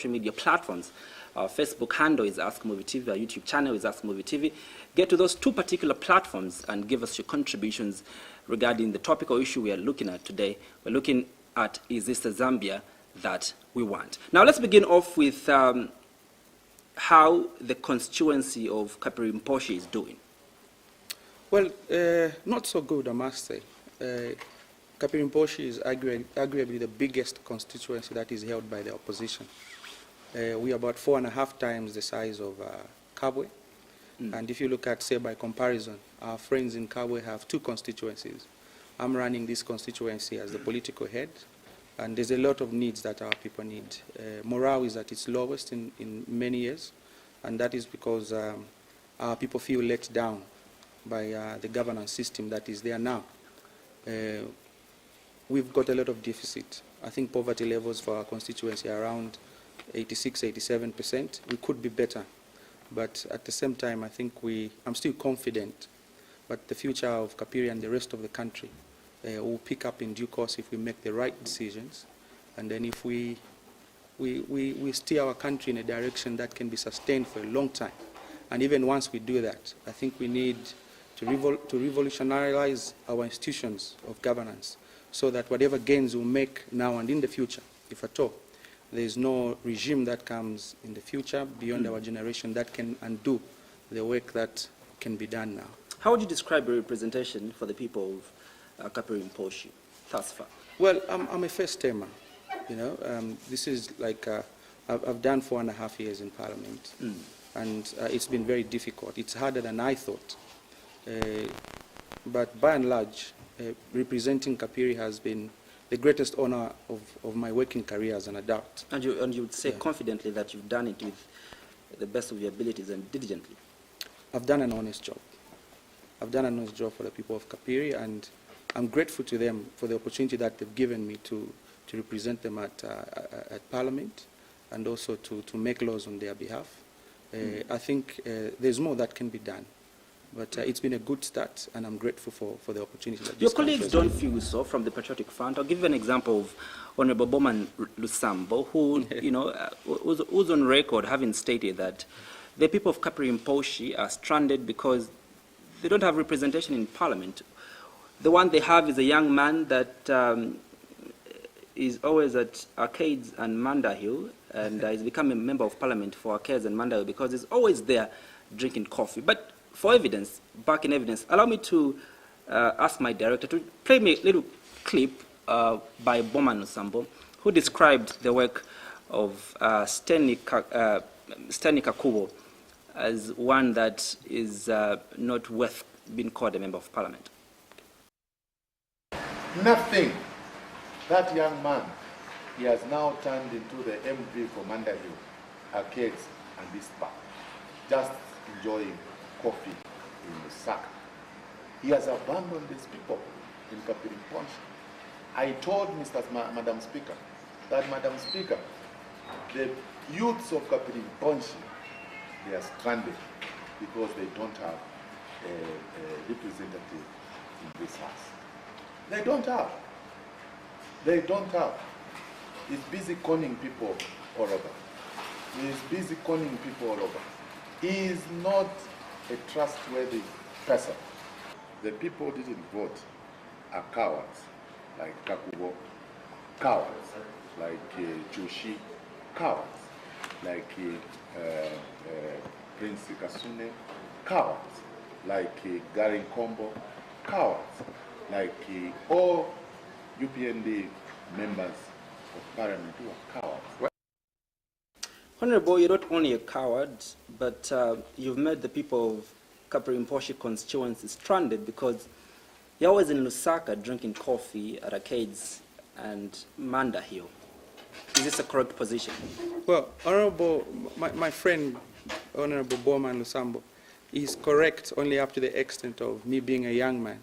social media platforms. Our Facebook handle is Ask Muvi TV, our YouTube channel is Ask Muvi TV. Get to those two particular platforms and give us your contributions regarding the topic or issue we are looking at today. We're looking at, is this the Zambia that we want? Now let's begin off with how the constituency of Kapiri-Mposhi is doing. Well, not so good, I must say. Kapiri-Mposhi is arguably the biggest constituency that is held by the opposition. We are about 4.5 times the size of Kabwe. And if you look at, say, by comparison, our friends in Kabwe have 2 constituencies. I'm running this constituency as the political head, and there's a lot of needs that our people need. Morale is at its lowest in many years, and that is because our people feel let down by the governance system that is there now. We've got a lot of deficit. I think poverty levels for our constituency are around 86, 87%. We could be better. But at the same time, I think I'm still confident. But the future of Kapiri and the rest of the country will pick up in due course if we make the right decisions. And then if we steer our country in a direction that can be sustained for a long time. And even once we do that, I think we need to revolutionize our institutions of governance so that whatever gains we make now and in the future, if at all, there is no regime that comes in the future beyond our generation that can undo the work that can be done now. How would you describe your representation for the people of Kapiri-Mposhi thus far? Well, I'm a first-timer. You know, this is like I've done 4.5 years in Parliament, and it's been very difficult. It's harder than I thought, but by and large, representing Kapiri has been the greatest honor of my working career as an adult. And you would say confidently that you've done it with the best of your abilities and diligently? I've done an honest job. I've done an honest job for the people of Kapiri, and I'm grateful to them for the opportunity that they've given me to represent them at Parliament and also to make laws on their behalf. I think there's more that can be done. But it's been a good start, and I'm grateful for the opportunity. That your colleagues don't feel so from the Patriotic Front. I'll give you an example of Honorable Bowman Lusambo, who, you know, who's on record having stated that the people of Kapiri-Mposhi are stranded because they don't have representation in Parliament. The one they have is a young man that is always at Arcades and Manda Hill, and he's become a member of Parliament for Arcades and Manda Hill because he's always there drinking coffee. But for evidence, back in evidence, allow me to ask my director to play me a little clip by Bowman Lusambo, who described the work of Stanley Kakubo as one that is not worth being called a member of Parliament. Nothing. That young man, he has now turned into the MV for Manda Hill, Arcades and this park, just enjoying coffee in the sack. He has abandoned these people in Kapiri-Mposhi. I told Madam Speaker that, Madam Speaker, the youths of Kapiri-Mposhi, they are stranded because they don't have a representative in this house. They don't have. They don't have. He's busy conning people all over. He's busy conning people all over. He is not a trustworthy person. The people didn't vote are cowards, like Kakubo, cowards, like Chushi, cowards, like Prince Kasune, cowards, like Garin Kombo, cowards, like all UPND members of Parliament who are cowards. Honorable, you're not only a coward, but you've made the people of Kapiri-Mposhi constituency stranded because you're always in Lusaka drinking coffee at Arcades and Manda Hill. Is this a correct position? Well, Honorable, my friend, Honorable Bowman Lusambo, is correct only up to the extent of me being a young man.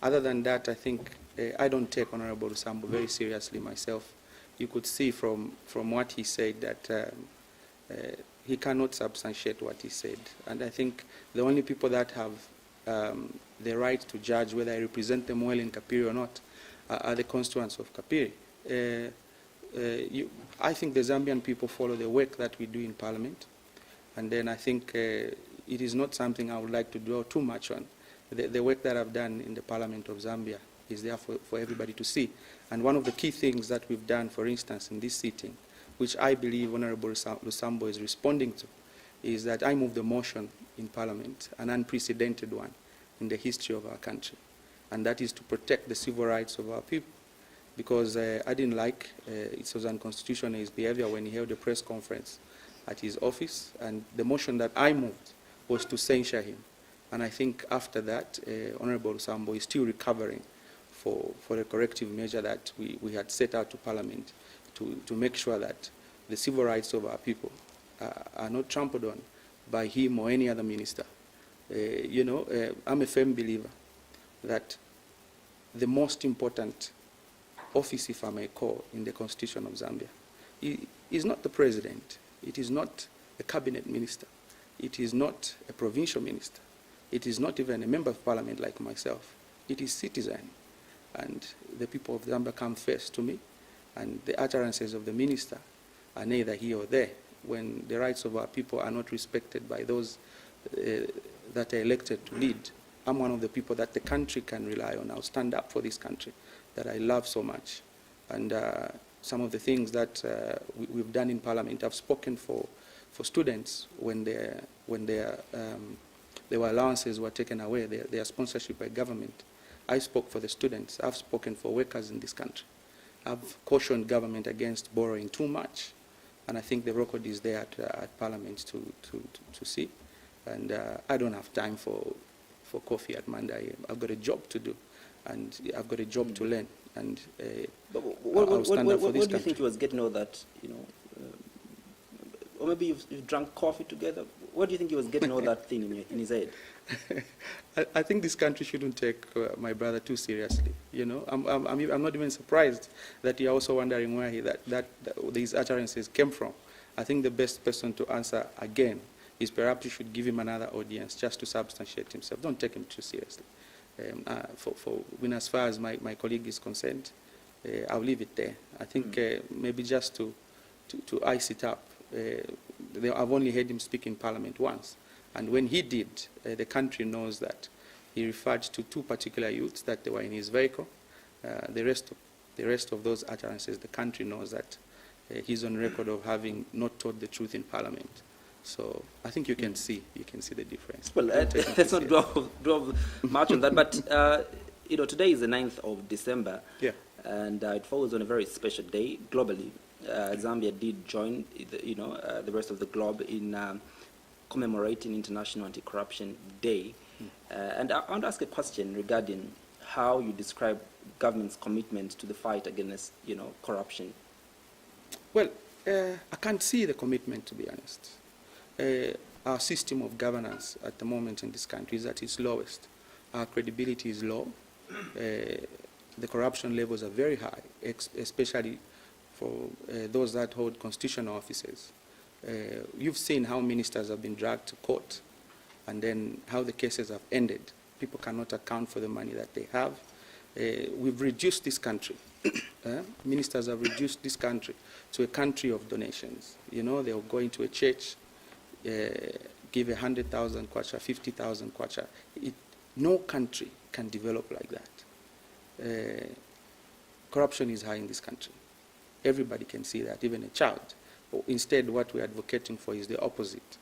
Other than that, I think I don't take Honorable Lusambo very seriously myself. You could see from what he said that he cannot substantiate what he said. And I think the only people that have the right to judge whether I represent them well in Kapiri or not are the constituents of Kapiri. I think the Zambian people follow the work that we do in Parliament, and then I think it is not something I would like to dwell too much on. The work that I've done in the Parliament of Zambia is there for everybody to see. And one of the key things that we've done, for instance, in this sitting, which I believe Honorable Lusambo is responding to, is that I moved a motion in Parliament, an unprecedented one in the history of our country, and that is to protect the civil rights of our people. Because I didn't like it was unconstitutional his behavior when he held a press conference at his office, and the motion that I moved was to censure him. And I think after that, Honorable Lusambo is still recovering for the corrective measure that we had set out to Parliament to make sure that the civil rights of our people are not trampled on by him or any other minister. I'm a firm believer that the most important office, if I may call, in the Constitution of Zambia is not the president. It is not a cabinet minister. It is not a provincial minister. It is not even a member of parliament like myself. It is citizen. And the people of Zambia come first to me, and the utterances of the minister are neither here or there. When the rights of our people are not respected by those that are elected to lead, I'm one of the people that the country can rely on. I'll stand up for this country that I love so much. And some of the things that we've done in Parliament, I've spoken for students when their allowances were taken away, their sponsorship by government. I spoke for the students. I've spoken for workers in this country. I've cautioned government against borrowing too much. And I think the record is there at Parliament to see. And I don't have time for coffee at Monday. I've got a job to do, and I've got a job to learn. And I'll stand up for this country. What do you think he was getting all that, or maybe you've drunk coffee together? What do you think he was getting all that thing in his head? I think this country shouldn't take my brother too seriously. I'm not even surprised that you're also wondering where these utterances came from. I think the best person to answer again is perhaps you should give him another audience just to substantiate himself. Don't take him too seriously. As far as my colleague is concerned, I'll leave it there. I think maybe just to ice it up. I've only heard him speak in Parliament once. And when he did, the country knows that he referred to two particular youths that they were in his vehicle. The rest of those utterances, the country knows that he's on record of having not told the truth in Parliament. So I think you can see the difference. Well, let's not dwell much on that. But today is the 9th of December, and it falls on a very special day globally. Zambia did join, the rest of the globe in commemorating International Anti-Corruption Day. And I want to ask a question regarding how you describe government's commitment to the fight against, corruption. Well, I can't see the commitment, to be honest. Our system of governance at the moment in this country is at its lowest. Our credibility is low. The corruption levels are very high, especially for those that hold constitutional offices. You've seen how ministers have been dragged to court, and then how the cases have ended. People cannot account for the money that they have. We've reduced this country. Ministers have reduced this country to a country of donations. They'll go into a church, give 100,000 kwacha, 50,000 kwacha. No country can develop like that. Corruption is high in this country. Everybody can see that, even a child. Instead, what we're advocating for is the opposite.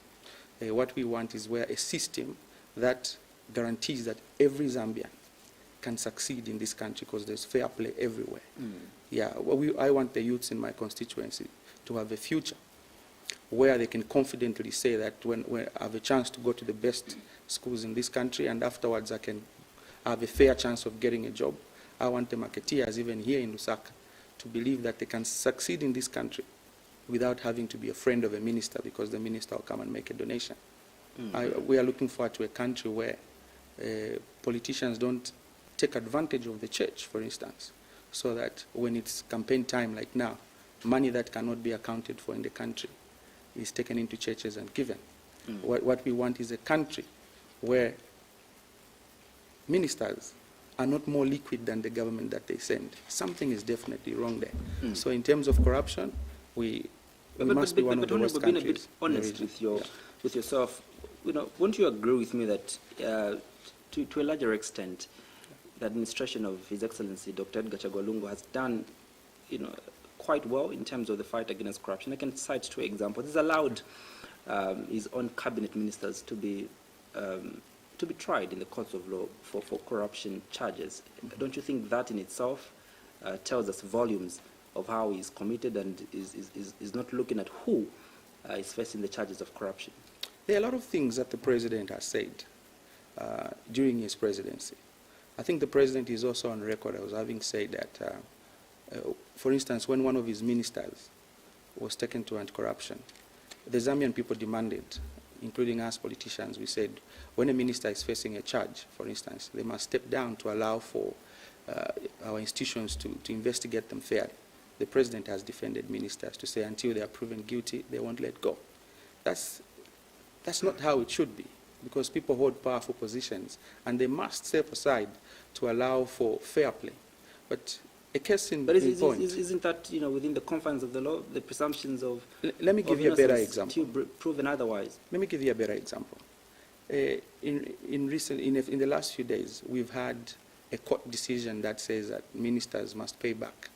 What we want is a system that guarantees that every Zambian can succeed in this country, because there's fair play everywhere. I want the youths in my constituency to have a future where they can confidently say that when I have a chance to go to the best schools in this country, and afterwards I can have a fair chance of getting a job. I want the marketeers, even here in Lusaka, to believe that they can succeed in this country without having to be a friend of a minister, because the minister will come and make a donation. We are looking forward to a country where politicians don't take advantage of the church, for instance, so that when it's campaign time like now, money that cannot be accounted for in the country is taken into churches and given. What we want is a country where ministers are not more liquid than the government that they send. Something is definitely wrong there. So in terms of corruption, we must be one of the worst countries. But being a bit honest with yourself, won't you agree with me that to a larger extent, the administration of His Excellency Dr. Edgar Chagwa Lungu has done, quite well in terms of the fight against corruption? I can cite 2 examples. He's allowed his own cabinet ministers to be tried in the courts of law for corruption charges. Don't you think that in itself tells us volumes of how he's committed and is not looking at who is facing the charges of corruption? There are a lot of things that the president has said during his presidency. I think the president is also on record as having said that, for instance, when one of his ministers was taken to anti-corruption, the Zambian people demanded, including us politicians, we said, when a minister is facing a charge, for instance, they must step down to allow for our institutions to investigate them fairly. The president has defended ministers to say until they are proven guilty, they won't let go. That's not how it should be, because people hold powerful positions and they must step aside to allow for fair play. But a case in point. Isn't that within the confines of the law, the presumptions of? Let me give you a better example. Proven otherwise. Let me give you a better example. In the last few days, we've had a court decision that says that ministers must pay back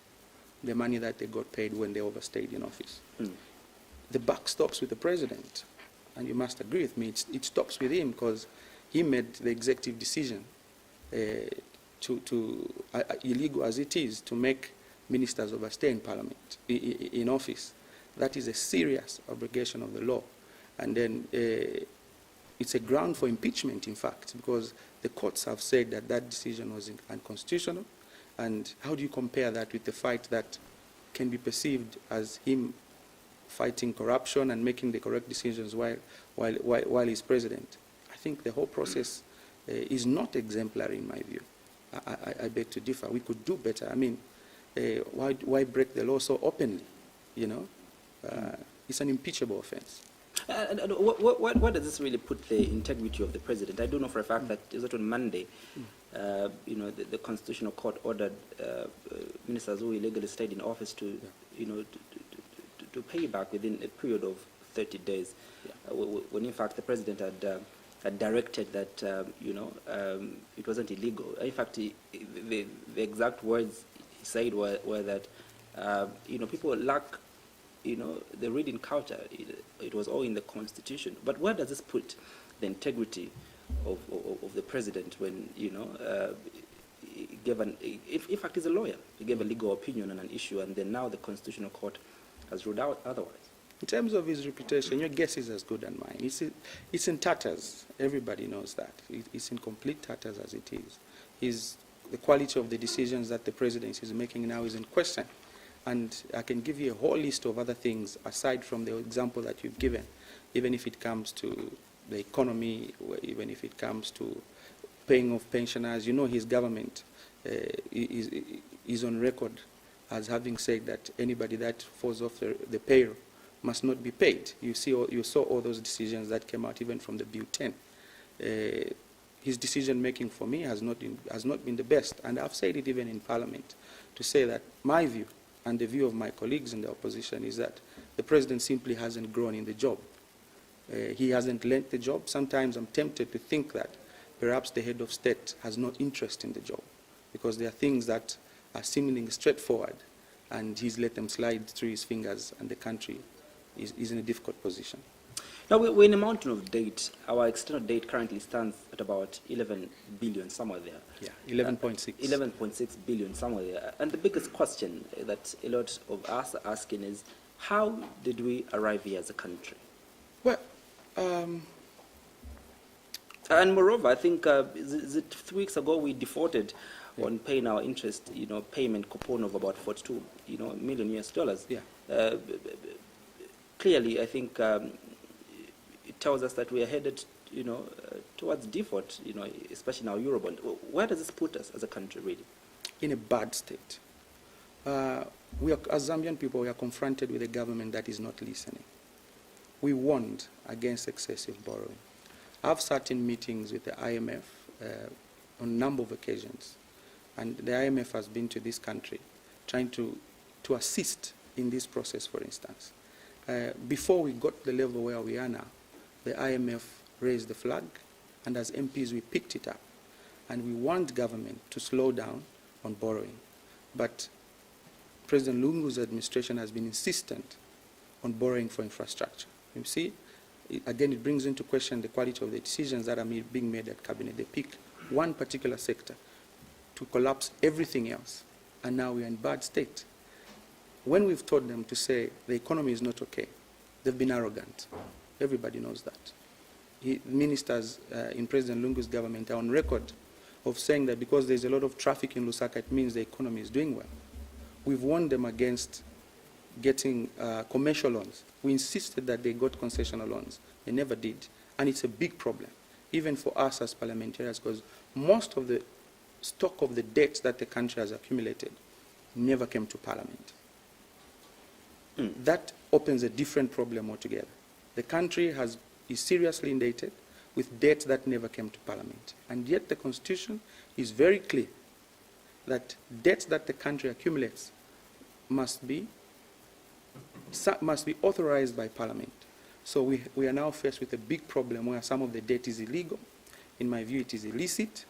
the money that they got paid when they overstayed in office. The buck stops with the president, and you must agree with me. It stops with him because he made the executive decision illegal as it is, to make ministers overstay in Parliament, in office. That is a serious obligation of the law. And then it's a ground for impeachment, in fact, because the courts have said that that decision was unconstitutional. And how do you compare that with the fight that can be perceived as him fighting corruption and making the correct decisions while he's president? I think the whole process is not exemplary in my view. I beg to differ. We could do better. I mean, why break the law so openly? It's an impeachable offense. And what does this really put the integrity of the president? I do know for a fact that on Monday, the Constitutional Court ordered ministers who illegally stayed in office to pay back within a period of 30 days, when in fact the president had directed that it wasn't illegal. In fact, the exact words he said were that people lack the reading culture. It was all in the Constitution. But where does this put the integrity of the president when he gave in fact he's a lawyer, he gave a legal opinion on an issue, and then now the Constitutional Court has ruled out otherwise? In terms of his reputation, your guess is as good as mine. It's in tatters. Everybody knows that. It's in complete tatters as it is. The quality of the decisions that the presidency is making now is in question. And I can give you a whole list of other things aside from the example that you've given, even if it comes to the economy, even if it comes to paying off pensioners. His government is on record as having said that anybody that falls off the payroll must not be paid. You saw all those decisions that came out even from the Bill 10. His decision-making for me has not been the best. And I've said it even in Parliament, to say that my view and the view of my colleagues in the opposition is that the president simply hasn't grown in the job. He hasn't learnt the job. Sometimes I'm tempted to think that perhaps the head of state has no interest in the job, because there are things that are seemingly straightforward, and he's let them slide through his fingers, and the country is in a difficult position. Now, we're in a mountain of debt. Our external debt currently stands at about 11 billion, somewhere there. Yeah, 11.6. 11.6 billion, somewhere there. And the biggest question that a lot of us are asking is, how did we arrive here as a country? Well, and moreover, I think is it 3 weeks ago we defaulted on paying our interest, payment coupon of about 42, million US dollars. Yeah. Clearly, I think it tells us that we are headed, towards default, especially in our Eurobond. Where does this put us as a country, really? In a bad state. As Zambian people, we are confronted with a government that is not listening. We warned against excessive borrowing. I've sat in meetings with the IMF on a number of occasions And the IMF has been to this country trying to assist in this process, for instance. Before we got to the level where we are now, the IMF raised the flag, and as MPs we picked it up. And we want government to slow down on borrowing. But President Lungu's administration has been insistent on borrowing for infrastructure. You see, again, it brings into question the quality of the decisions that are being made at Cabinet. They pick one particular sector to collapse everything else, and now we are in bad state. When we've told them to say the economy is not okay, they've been arrogant. Everybody knows that. Ministers in President Lungu's government are on record of saying that because there's a lot of traffic in Lusaka, it means the economy is doing well. We've warned them against getting commercial loans. We insisted that they got concessional loans. They never did. And it's a big problem, even for us as parliamentarians, because most of the stock of the debt that the country has accumulated never came to Parliament. That opens a different problem altogether. The country is seriously indebted with debt that never came to Parliament. And yet the Constitution is very clear that debts that the country accumulates must be authorized by Parliament. So we are now faced with a big problem where some of the debt is illegal. In my view, it is illicit.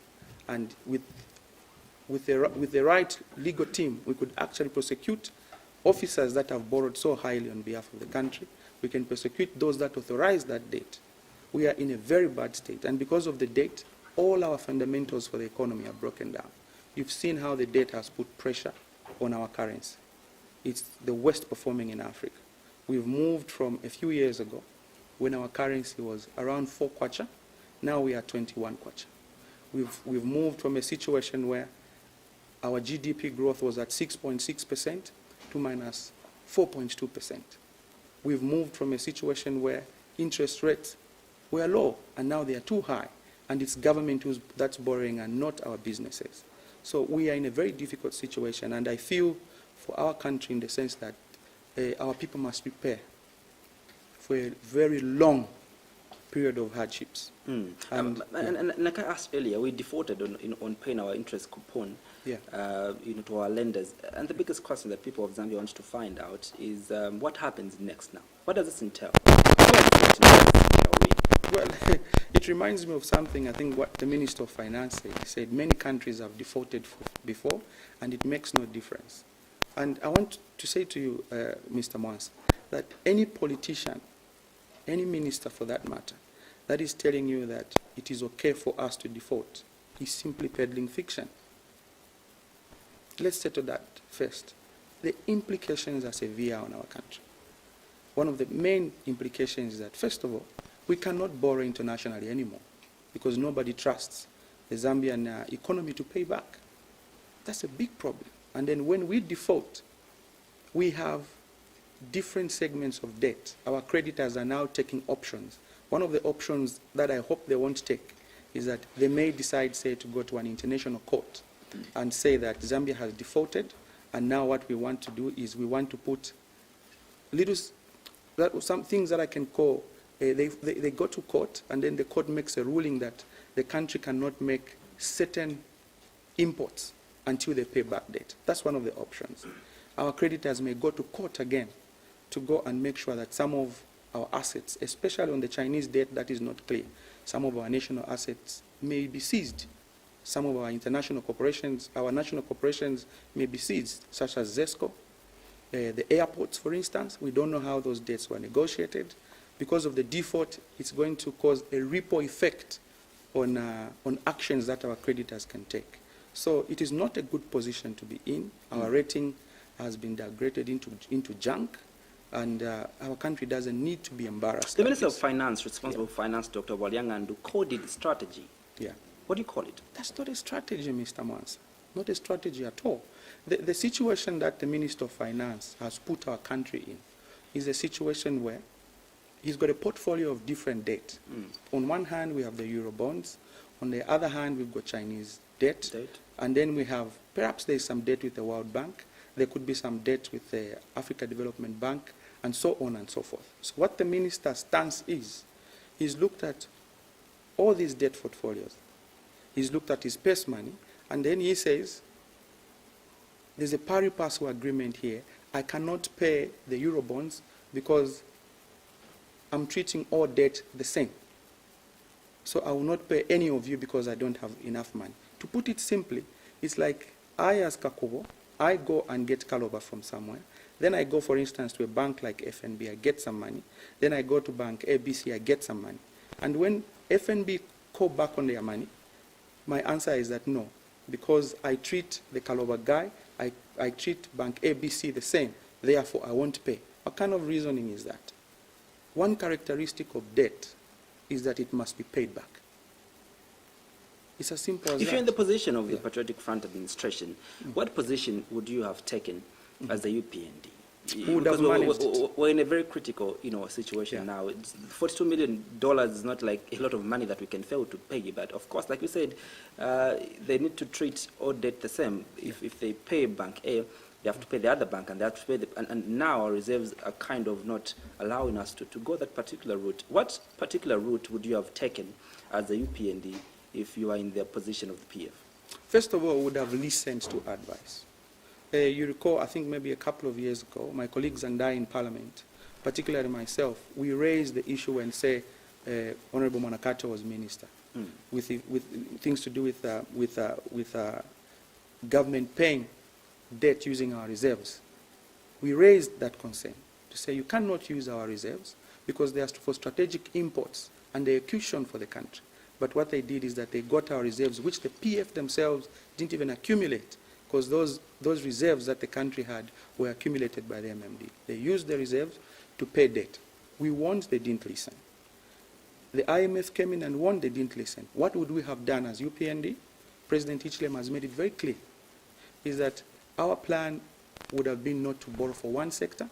And with the right legal team, we could actually prosecute officers that have borrowed so highly on behalf of the country. We can prosecute those that authorize that debt. We are in a very bad state. And because of the debt, all our fundamentals for the economy are broken down. You've seen how the debt has put pressure on our currency. It's the worst performing in Africa. We've moved from a few years ago when our currency was around 4 kwacha. Now we are 21 kwacha. We've moved from a situation where our GDP growth was at 6.6% to minus 4.2%. We've moved from a situation where interest rates were low, and now they are too high, and it's government that's borrowing and not our businesses. So we are in a very difficult situation, and I feel for our country in the sense that our people must prepare for a very long period of hardships. And like I asked earlier, we defaulted on paying our interest coupon to our lenders. And the biggest question that people of Zambia want to find out is what happens next now? What does this entail? Well, it reminds me of something, I think, what the Minister of Finance said. He said many countries have defaulted before, and it makes no difference. And I want to say to you, Mr. Mwans, that any politician, any minister for that matter, that is telling you that it is okay for us to default is simply peddling fiction. Let's settle that first. The implications are severe on our country. One of the main implications is that, first of all, we cannot borrow internationally anymore because nobody trusts the Zambian economy to pay back. That's a big problem. And then when we default, we have different segments of debt. Our creditors are now taking options. One of the options that I hope they won't take is that they may decide, say, to go to an international court and say that Zambia has defaulted, and now what we want to do is we want to put some things that I can call, they go to court, and then the court makes a ruling that the country cannot make certain imports until they pay back debt. That's one of the options. Our creditors may go to court again to go and make sure that some of our assets, especially on the Chinese debt that is not clear, some of our national assets may be seized. Some of our international corporations, our national corporations may be seized, such as ZESCO, the airports, for instance. We don't know how those debts were negotiated. Because of the default, it's going to cause a ripple effect on actions that our creditors can take. So it is not a good position to be in. Our rating has been downgraded into junk, and our country doesn't need to be embarrassed. The Minister of Finance, responsible for finance, Dr. Walyangandu, called it strategy. Yeah. What do you call it? That's not a strategy, Mr. Mwans. Not a strategy at all. The situation that the Minister of Finance has put our country in is a situation where he's got a portfolio of different debt. On one hand, we have the Euro bonds. On the other hand, we've got Chinese debt. And then we have, perhaps there's some debt with the World Bank. There could be some debt with the Africa Development Bank, and so on and so forth. So what the minister's stance is, he's looked at all these debt portfolios. He's looked at his purse money, and then he says, there's a pari passu agreement here. I cannot pay the Eurobonds because I'm treating all debt the same. So I will not pay any of you because I don't have enough money. To put it simply, it's like I, as Kakubo, I go and get caliber from somewhere. Then I go, for instance, to a bank like FNB, I get some money. Then I go to bank ABC, I get some money. And when FNB call back on their money, my answer is that no, because I treat the caliber guy, I treat bank ABC the same, therefore I won't pay. What kind of reasoning is that? One characteristic of debt is that it must be paid back. It's as simple as that. If you're in the position of the Patriotic Front administration, what position would you have taken as the UPND? Who would have managed it? We're in a very critical, situation now. It's $42 million is not like a lot of money that we can fail to pay. But of course, like you said, they need to treat all debt the same. If they pay Bank A, they have to pay the other bank, and they have to pay and now our reserves are kind of not allowing us to go that particular route. What particular route would you have taken as the UPND if you are in the position of the PF? First of all, I would have listened to advice. You recall, I think maybe a couple of years ago, my colleagues and I in Parliament, particularly myself, we raised the issue when, say, Honorable Manakato was minister, with things to do with government paying debt using our reserves. We raised that concern to say you cannot use our reserves because they are for strategic imports and the execution for the country. But what they did is that they got our reserves, which the PF themselves didn't even accumulate, because those reserves that the country had were accumulated by the MMD. They used the reserves to pay debt. We warned, they didn't listen. The IMF came in and warned, they didn't listen. What would we have done as UPND? President Hichilema has made it very clear, is that our plan would have been not to borrow for one sector.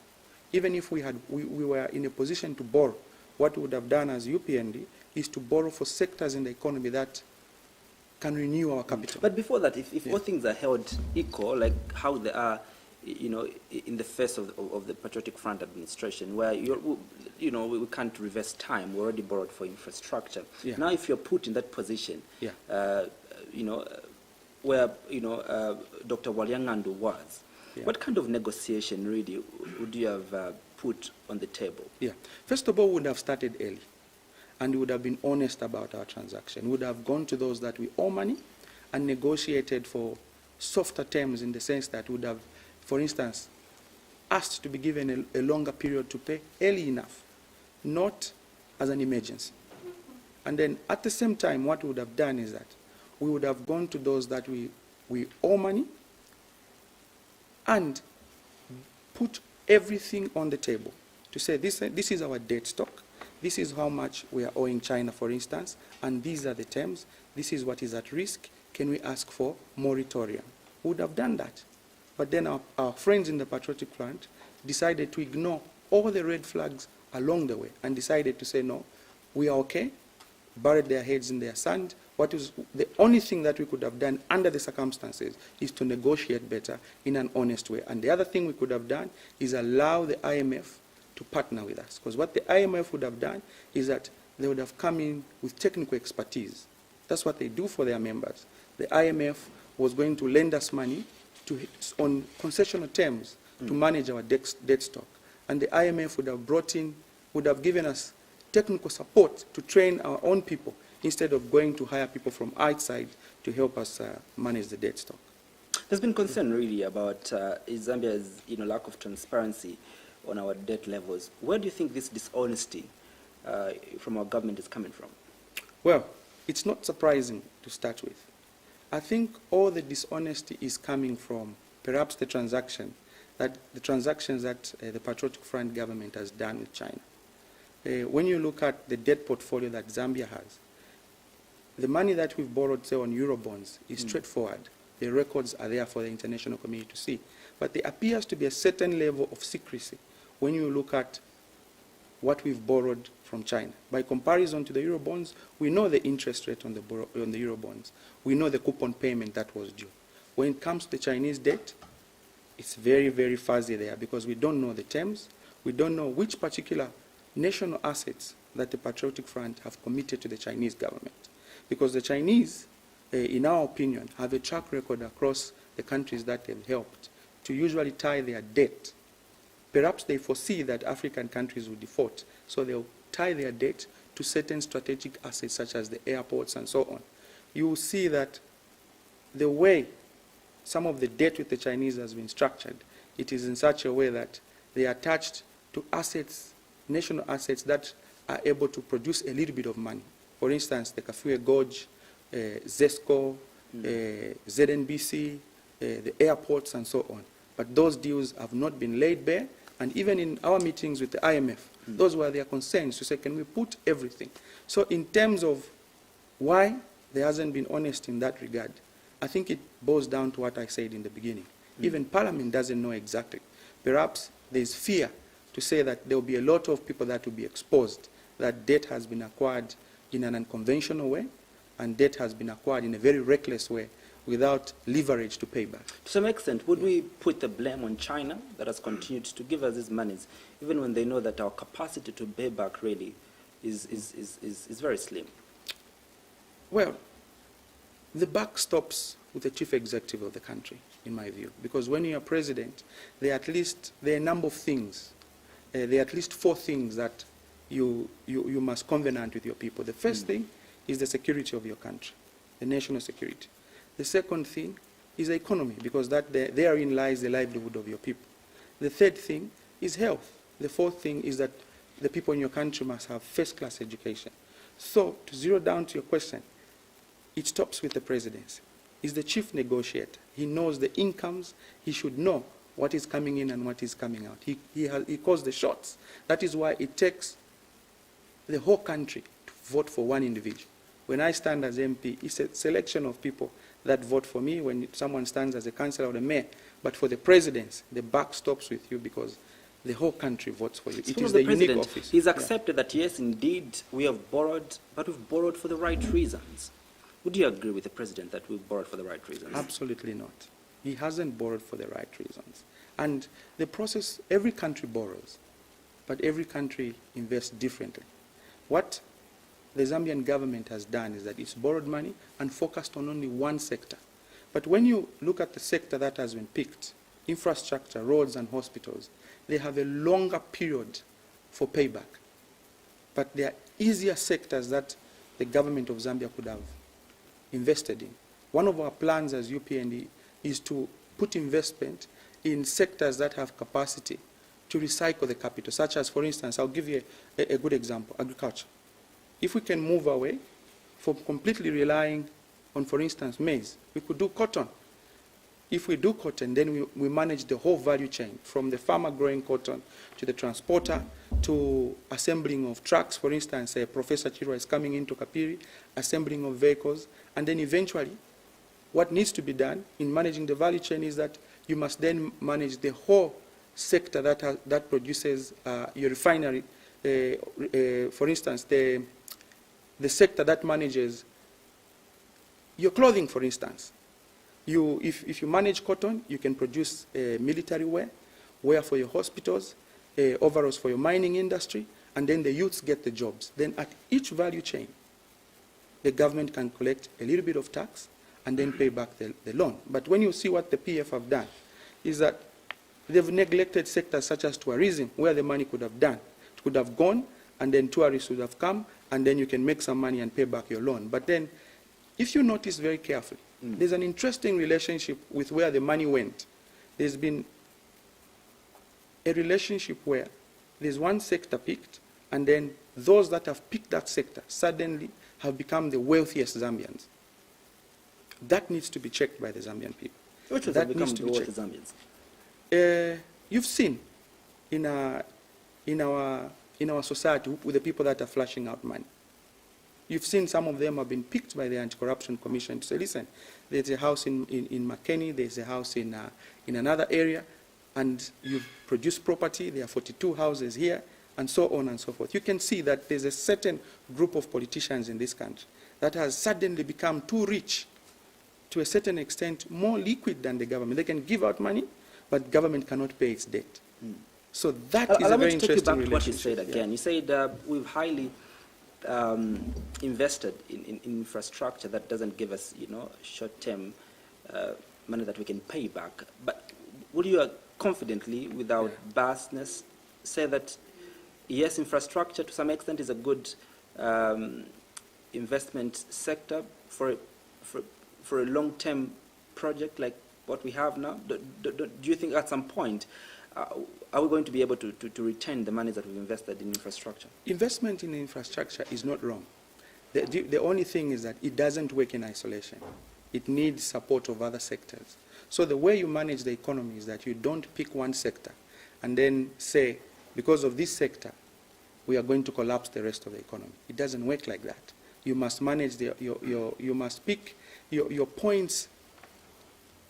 Even if we were in a position to borrow, what we would have done as UPND is to borrow for sectors in the economy that can renew our capital. But before that, if all things are held equal, like how they are, in the face of the Patriotic Front administration, where we can't reverse time, we already borrowed for infrastructure. Yeah. Now, if you're put in that position, where Dr. Walyangandu was, what kind of negotiation really would you have put on the table? Yeah. First of all, we would have started early, and we would have been honest about our transaction. We would have gone to those that we owe money and negotiated for softer terms, in the sense that we would have, for instance, asked to be given a longer period to pay early enough, not as an emergency. And then at the same time, what we would have done is that we would have gone to those that we owe money and put everything on the table to say, this is our debt stock, this is how much we are owing China, for instance, and these are the terms, this is what is at risk, can we ask for moratorium? We would have done that. But then our friends in the Patriotic Front decided to ignore all the red flags along the way and decided to say, no, we are okay, buried their heads in their sand. What is the only thing that we could have done under the circumstances is to negotiate better in an honest way. And the other thing we could have done is allow the IMF to partner with us. Because what the IMF would have done is that they would have come in with technical expertise. That's what they do for their members. The IMF was going to lend us money on concessional terms to manage our debt stock. And the IMF would have given us technical support to train our own people, instead of going to hire people from outside to help us manage the debt stock. There's been concern really about Zambia's lack of transparency on our debt levels. Where do you think this dishonesty from our government is coming from? Well, it's not surprising to start with. I think all the dishonesty is coming from perhaps the transactions that the Patriotic Front government has done with China. When you look at the debt portfolio that Zambia has, the money that we've borrowed, say, on Eurobonds is straightforward. The records are there for the international community to see. But there appears to be a certain level of secrecy when you look at what we've borrowed from China. By comparison to the Eurobonds, we know the interest rate on the Eurobonds. We know the coupon payment that was due. When it comes to the Chinese debt, it's very, very fuzzy there, because we don't know the terms. We don't know which particular national assets that the Patriotic Front have committed to the Chinese government. Because the Chinese, in our opinion, have a track record across the countries that they've helped to usually tie their debt. Perhaps they foresee that African countries will default, so they'll tie their debt to certain strategic assets such as the airports and so on. You will see that the way some of the debt with the Chinese has been structured, it is in such a way that they are attached to assets, national assets that are able to produce a little bit of money. For instance, the Kafue Gorge, ZESCO, ZNBC, the airports and so on. But those deals have not been laid bare, and even in our meetings with the IMF, those were their concerns to say, can we put everything? So in terms of why there hasn't been honesty in that regard, I think it boils down to what I said in the beginning. Even Parliament doesn't know exactly. Perhaps there's fear to say that there will be a lot of people that will be exposed, that debt has been acquired in an unconventional way, and debt has been acquired in a very reckless way without leverage to pay back. To some extent, would we put the blame on China that has continued to give us these monies, even when they know that our capacity to pay back really is very slim? Well, the buck stops with the chief executive of the country, in my view, because when you're president, there are a number of things. There are at least 4 things that you must covenant with your people. The first thing is the security of your country, the national security. The second thing is the economy, because therein lies the livelihood of your people. The third thing is health. The fourth thing is that the people in your country must have first-class education. So, to zero down to your question, it stops with the presidency. He's the chief negotiator. He knows the incomes. He should know what is coming in and what is coming out. He calls the shots. That is why it takes the whole country to vote for one individual. When I stand as MP, it's a selection of people that vote for me when someone stands as a councillor or the mayor. But for the presidency, the buck stops with you because the whole country votes for you. It is the unique office. He's accepted that, yes, indeed, we have borrowed, but we've borrowed for the right reasons. Would you agree with the president that we've borrowed for the right reasons? Absolutely not. He hasn't borrowed for the right reasons. And the process, every country borrows, but every country invests differently. What the Zambian government has done is that it's borrowed money and focused on only one sector. But when you look at the sector that has been picked, infrastructure, roads and hospitals, they have a longer period for payback. But there are easier sectors that the government of Zambia could have invested in. One of our plans as UPND is to put investment in sectors that have capacity to recycle the capital, such as, for instance, I'll give you a good example, agriculture. If we can move away from completely relying on, for instance, maize, we could do cotton. If we do cotton, then we manage the whole value chain, from the farmer growing cotton to the transporter to assembling of trucks. For instance, Professor Chirwa is coming into Kapiri, assembling of vehicles, and then eventually what needs to be done in managing the value chain is that you must then manage the whole sector that produces your refinery. For instance, the sector that manages your clothing, for instance. If you manage cotton, you can produce military wear for your hospitals, overalls for your mining industry, and then the youths get the jobs. Then at each value chain, the government can collect a little bit of tax and then pay back the loan. But when you see what the PF have done, is that they've neglected sectors such as tourism, where the money could have gone, and then tourists would have come, and then you can make some money and pay back your loan. But then, if you notice very carefully, there's an interesting relationship with where the money went. There's been a relationship where there's one sector picked, and then those that have picked that sector suddenly have become the wealthiest Zambians. That needs to be checked by the Zambian people. Which ones have become the wealthiest Zambians? You've seen in our society with the people that are flashing out money. You've seen some of them have been picked by the Anti-Corruption Commission to say, listen, there's a house in Makeni, there's a house in another area, and you've produced property, there are 42 houses here, and so on and so forth. You can see that there's a certain group of politicians in this country that has suddenly become too rich, to a certain extent more liquid than the government. They can give out money, but government cannot pay its debt. So that is a very interesting relationship. Allow me to take you back to what you said again. Yeah. You said we've highly invested in infrastructure that doesn't give us, short-term money that we can pay back. But would you confidently, without biasness, say that yes, infrastructure to some extent is a good investment sector for a long-term project like what we have now? Do you think at some point are we going to be able to retain the money that we've invested in infrastructure? Investment in infrastructure is not wrong. The only thing is that it doesn't work in isolation. It needs support of other sectors. So the way you manage the economy is that you don't pick one sector and then say, because of this sector, we are going to collapse the rest of the economy. It doesn't work like that. You must manage you must pick your points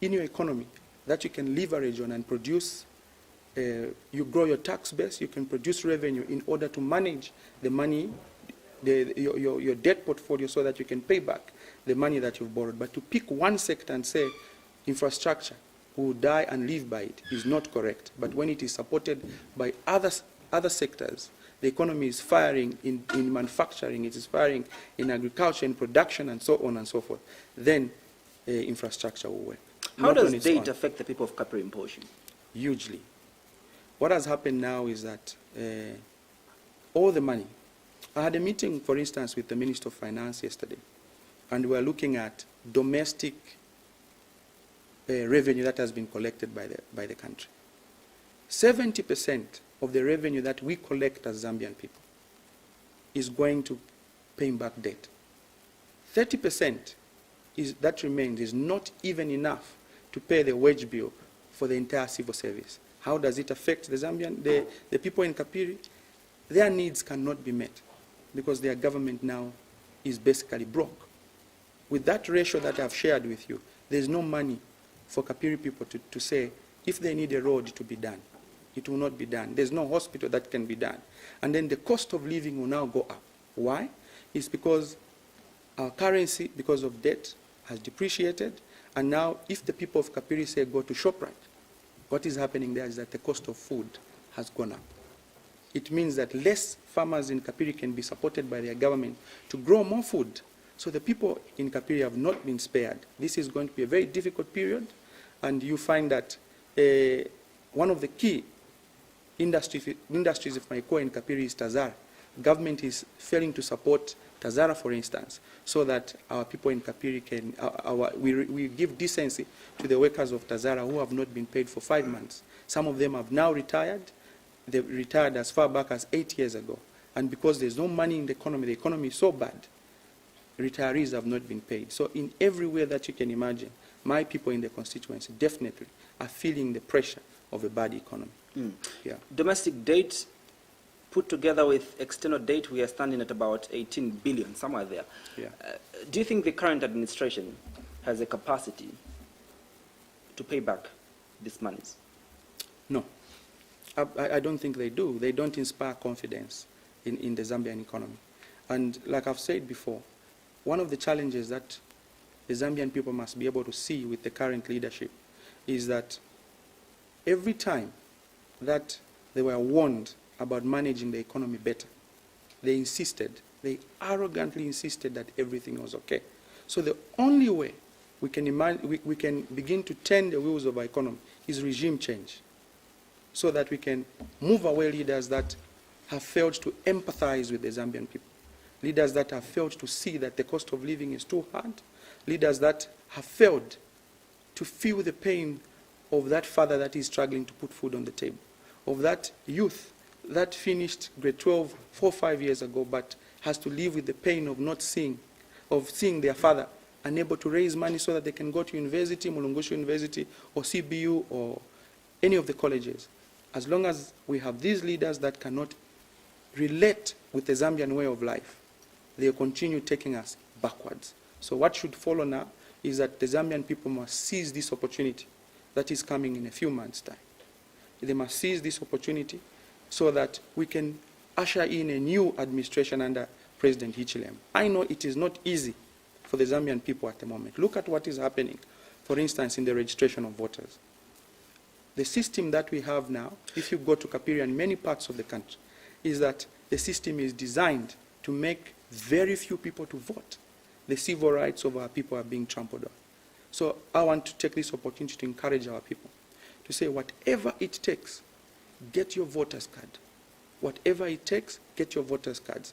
in your economy that you can leverage on and produce. You grow your tax base, you can produce revenue in order to manage the money, your debt portfolio, so that you can pay back the money that you've borrowed. But to pick one sector and say infrastructure, we will die and live by it, is not correct. But when it is supported by other sectors, the economy is firing in manufacturing, it is firing in agriculture, in production, and so on and so forth, then infrastructure will work. How does date affect the people of Kapiri-Mposhi? Hugely. What has happened now is that all the money, I had a meeting, for instance, with the Minister of Finance yesterday, and we are looking at domestic revenue that has been collected by the country. 70% of the revenue that we collect as Zambian people is going to paying back debt. 30% that remains is not even enough to pay the wage bill for the entire civil service. How does it affect the Zambian, the people in Kapiri? Their needs cannot be met because their government now is basically broke. With that ratio that I've shared with you, there's no money for Kapiri people to say, if they need a road to be done, it will not be done. There's no hospital that can be done. And then the cost of living will now go up. Why? It's because our currency, because of debt, has depreciated. And now, if the people of Kapiri say go to ShopRite, what is happening there is that the cost of food has gone up. It means that less farmers in Kapiri can be supported by their government to grow more food. So the people in Kapiri have not been spared. This is going to be a very difficult period. And you find that one of the key industries, if I call in Kapiri, is Tazara. Government is failing to support Tazara, for instance, so that our people in Kapiri can, we give decency to the workers of Tazara who have not been paid for 5 months. Some of them have now retired. They retired as far back as 8 years ago. And because there's no money in the economy is so bad, retirees have not been paid. So in every way that you can imagine, my people in the constituency definitely are feeling the pressure of a bad economy. Yeah. Domestic debt put together with external debt, we are standing at about 18 billion, somewhere there. Yeah. Do you think the current administration has a capacity to pay back these monies? No. I don't think they do. They don't inspire confidence in the Zambian economy. And like I've said before, one of the challenges that the Zambian people must be able to see with the current leadership is that every time that they were warned about managing the economy better, they arrogantly insisted that everything was okay. So the only way we can begin to turn the wheels of our economy is regime change, so that we can move away leaders that have failed to empathize with the Zambian people, leaders that have failed to see that the cost of living is too hard, leaders that have failed to feel the pain of that father that is struggling to put food on the table, of that youth that finished grade 12 4 or 5 years ago but has to live with the pain of seeing their father unable to raise money so that they can go to university, Mulungushu University or CBU or any of the colleges. As long as we have these leaders that cannot relate with the Zambian way of life, they continue taking us backwards. So what should follow now is that the Zambian people must seize this opportunity that is coming in a few months' time. They must seize this opportunity so that we can usher in a new administration under President Hichilema. I know it is not easy for the Zambian people at the moment. Look at what is happening, for instance, in the registration of voters. The system that we have now, if you go to Kapiri and many parts of the country, is that the system is designed to make very few people to vote. The civil rights of our people are being trampled on. So I want to take this opportunity to encourage our people to say whatever it takes, get your voter's card. Whatever it takes, get your voter's cards.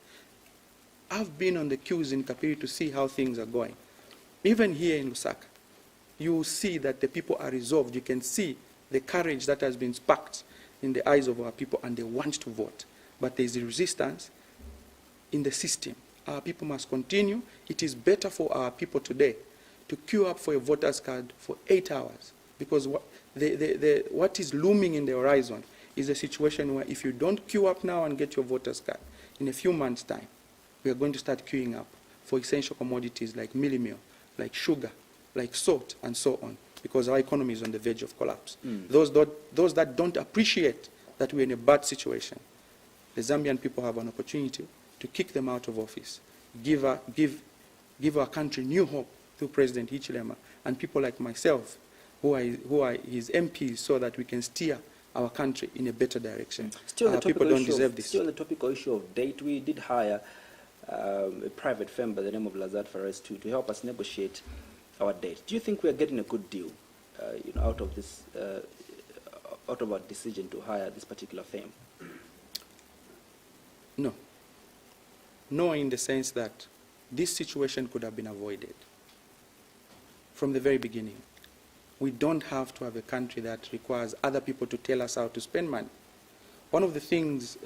I've been on the queues in Kapiri to see how things are going. Even here in Lusaka, you will see that the people are resolved. You can see the courage that has been sparked in the eyes of our people, and they want to vote. But there is a resistance in the system. Our people must continue. It is better for our people today to queue up for a voter's card for 8 hours, because what is looming in the horizon is a situation where if you don't queue up now and get your voter's card, in a few months' time, we are going to start queuing up for essential commodities like mealie meal, like sugar, like salt, and so on, because our economy is on the verge of collapse. Those that don't appreciate that we're in a bad situation, the Zambian people have an opportunity to kick them out of office, give our country new hope through President Hichilema and people like myself who are his MPs, so that we can steer our country in a better direction. Still, people don't deserve this. Still on the topical issue of date, we did hire a private firm by the name of Lazard Fares to help us negotiate our date. Do you think we are getting a good deal out of this, out of our decision to hire this particular firm? No. No, in the sense that this situation could have been avoided from the very beginning. We don't have to have a country that requires other people to tell us how to spend money. One of the things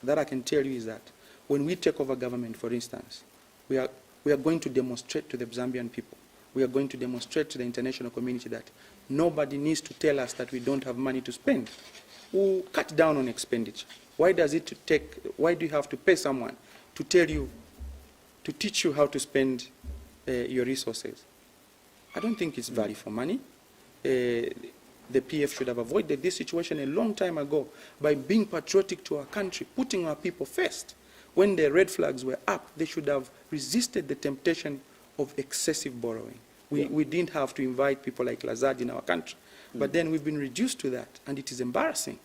that I can tell you is that when we take over government, for instance, we are going to demonstrate to the Zambian people, we are going to demonstrate to the international community that nobody needs to tell us that we don't have money to spend. We'll cut down on expenditure. Why do you have to pay someone to tell you, to teach you how to spend your resources? I don't think it's value for money. The PF should have avoided this situation a long time ago by being patriotic to our country, putting our people first. When the red flags were up, they should have resisted the temptation of excessive borrowing. We didn't have to invite people like Lazard in our country. But then we've been reduced to that, and it is embarrassing.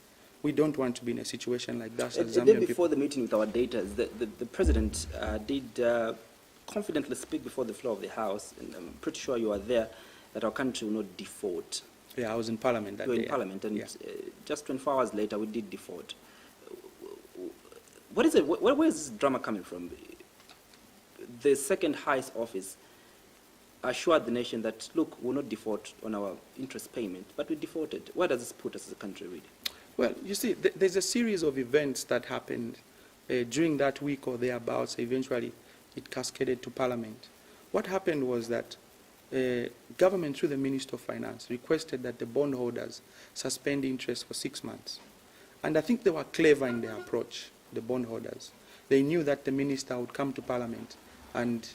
We don't want to be in a situation like that as Zambian people. Before the meeting with our data, the President did confidently speak before the floor of the House, and I'm pretty sure you are there, that our country will not default. Yeah, I was in Parliament that day. You were in Parliament, and just 24 hours later, we did default. What is it? Where is this drama coming from? The second highest office assured the nation that, look, we'll not default on our interest payment, but we defaulted. Where does this put us as a country, really? Well, you see, there's a series of events that happened during that week or thereabouts. Eventually, it cascaded to Parliament. What happened was that government, through the Minister of Finance, requested that the bondholders suspend interest for 6 months. And I think they were clever in their approach, the bondholders. They knew that the minister would come to Parliament and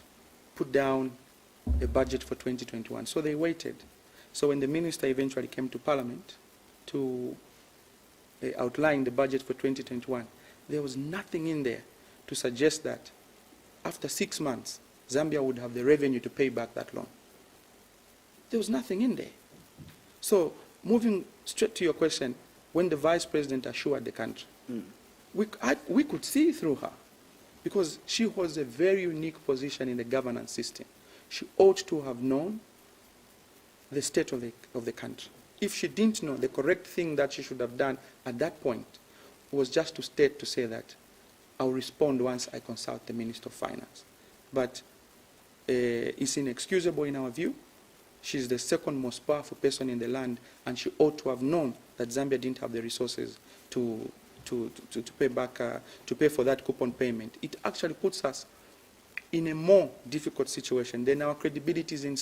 put down a budget for 2021. So they waited. So when the minister eventually came to Parliament to outline the budget for 2021, there was nothing in there to suggest that after 6 months, Zambia would have the revenue to pay back that loan. There was nothing in there. So moving straight to your question, when the Vice President assured the country, we could see through her, because she holds a very unique position in the governance system. She ought to have known the state of the country. If she didn't know, the correct thing that she should have done at that point was just to state, to say that I'll respond once I consult the Minister of Finance. But it's inexcusable in our view. She's the second most powerful person in the land, and she ought to have known that Zambia didn't have the resources to pay back, to pay for that coupon payment. It actually puts us in a more difficult situation. Then our credibility is in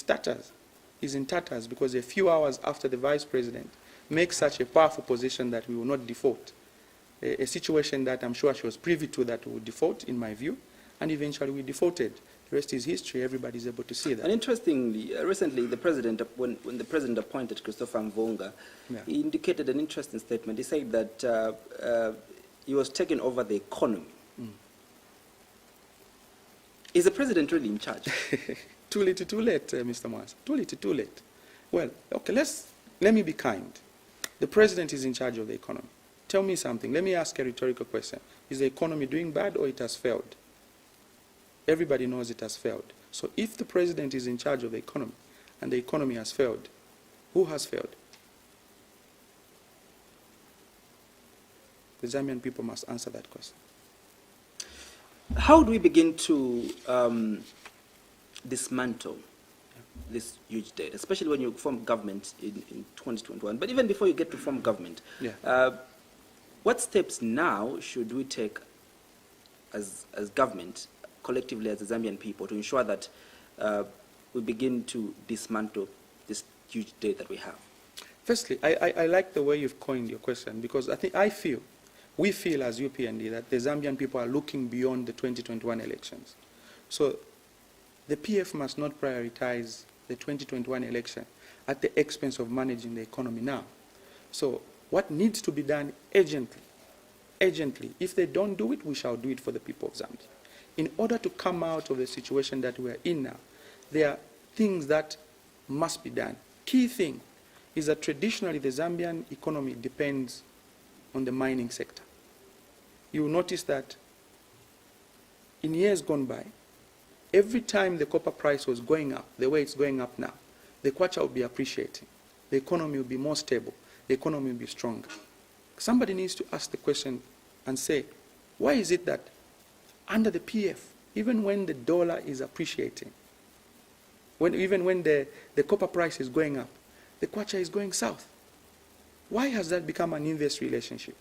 tatters, because a few hours after the Vice President makes such a powerful position that we will not default, a situation that I'm sure she was privy to, that we would default, in my view, and eventually we defaulted. The rest is history. Everybody is able to see that. And interestingly, recently, the President, when the President appointed Christopher Mvunga, he indicated an interesting statement. He said that he was taking over the economy. Is the President really in charge? Too little, too late, Mr. Mwasa. Too little, too late. Well, okay, let me be kind. The President is in charge of the economy. Tell me something. Let me ask a rhetorical question. Is the economy doing bad, or it has failed? Everybody knows it has failed. So if the President is in charge of the economy and the economy has failed, who has failed? The Zambian people must answer that question. How do we begin to dismantle this huge debt, especially when you form government in 2021? But even before you get to form government, what steps now should we take as government, collectively as the Zambian people, to ensure that we begin to dismantle this huge debt that we have? Firstly, I like the way you've coined your question, because we feel as UPND that the Zambian people are looking beyond the 2021 elections. So the PF must not prioritize the 2021 election at the expense of managing the economy now. So what needs to be done urgently, if they don't do it, we shall do it for the people of Zambia. In order to come out of the situation that we are in now, there are things that must be done. Key thing is that traditionally the Zambian economy depends on the mining sector. You will notice that in years gone by, every time the copper price was going up, the way it's going up now, the kwacha will be appreciating. The economy will be more stable. The economy will be stronger. Somebody needs to ask the question and say, why is it that under the PF, even when the dollar is appreciating, even when the copper price is going up, the kwacha is going south? Why has that become an inverse relationship?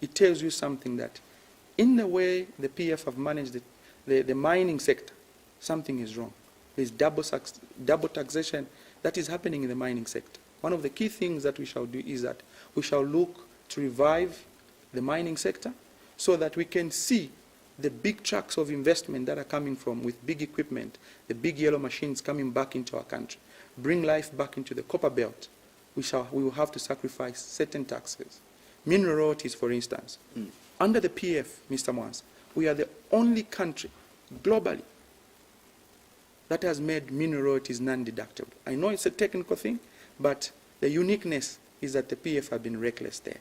It tells you something that in the way the PF have managed the mining sector, something is wrong. There's double taxation that is happening in the mining sector. One of the key things that we shall do is that we shall look to revive the mining sector so that we can see the big trucks of investment that are coming from with big equipment, the big yellow machines coming back into our country, bring life back into the copper belt. We will have to sacrifice certain taxes. Mineral royalties, for instance. Under the PF, Mr. Mwans, we are the only country globally that has made mineral royalties non-deductible. I know it's a technical thing, but the uniqueness is that the PF have been reckless there.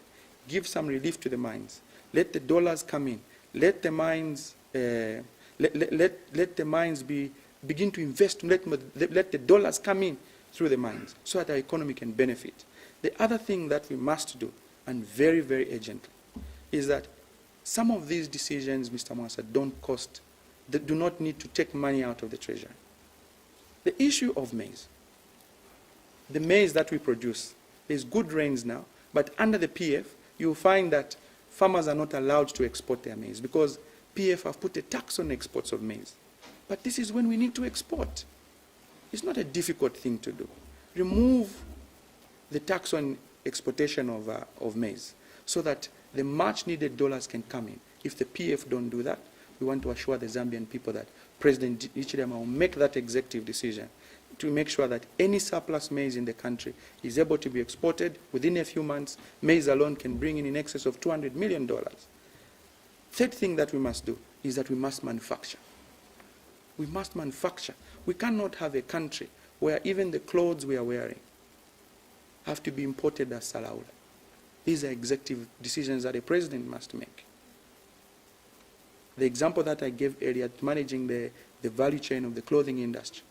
Give some relief to the mines. Let the dollars come in. Let the mines, let the mines begin to invest. Let the dollars come in through the mines so that our economy can benefit. The other thing that we must do, and very, very urgently, is that some of these decisions, Mr. Mwasa, do not need to take money out of the treasury. The issue of maize, the maize that we produce, there's good rains now, but under the PF, you'll find that farmers are not allowed to export their maize because PF have put a tax on exports of maize. But this is when we need to export. It's not a difficult thing to do. Remove the tax on exportation of maize so that the much needed dollars can come in. If the PF don't do that, we want to assure the Zambian people that President Ichilema will make that executive decision to make sure that any surplus maize in the country is able to be exported within a few months. Maize alone can bring in excess of $200 million. Third thing that we must do is that we must manufacture. We must manufacture. We cannot have a country where even the clothes we are wearing have to be imported as Salaula. These are executive decisions that a president must make. The example that I gave earlier, managing the value chain of the clothing industry,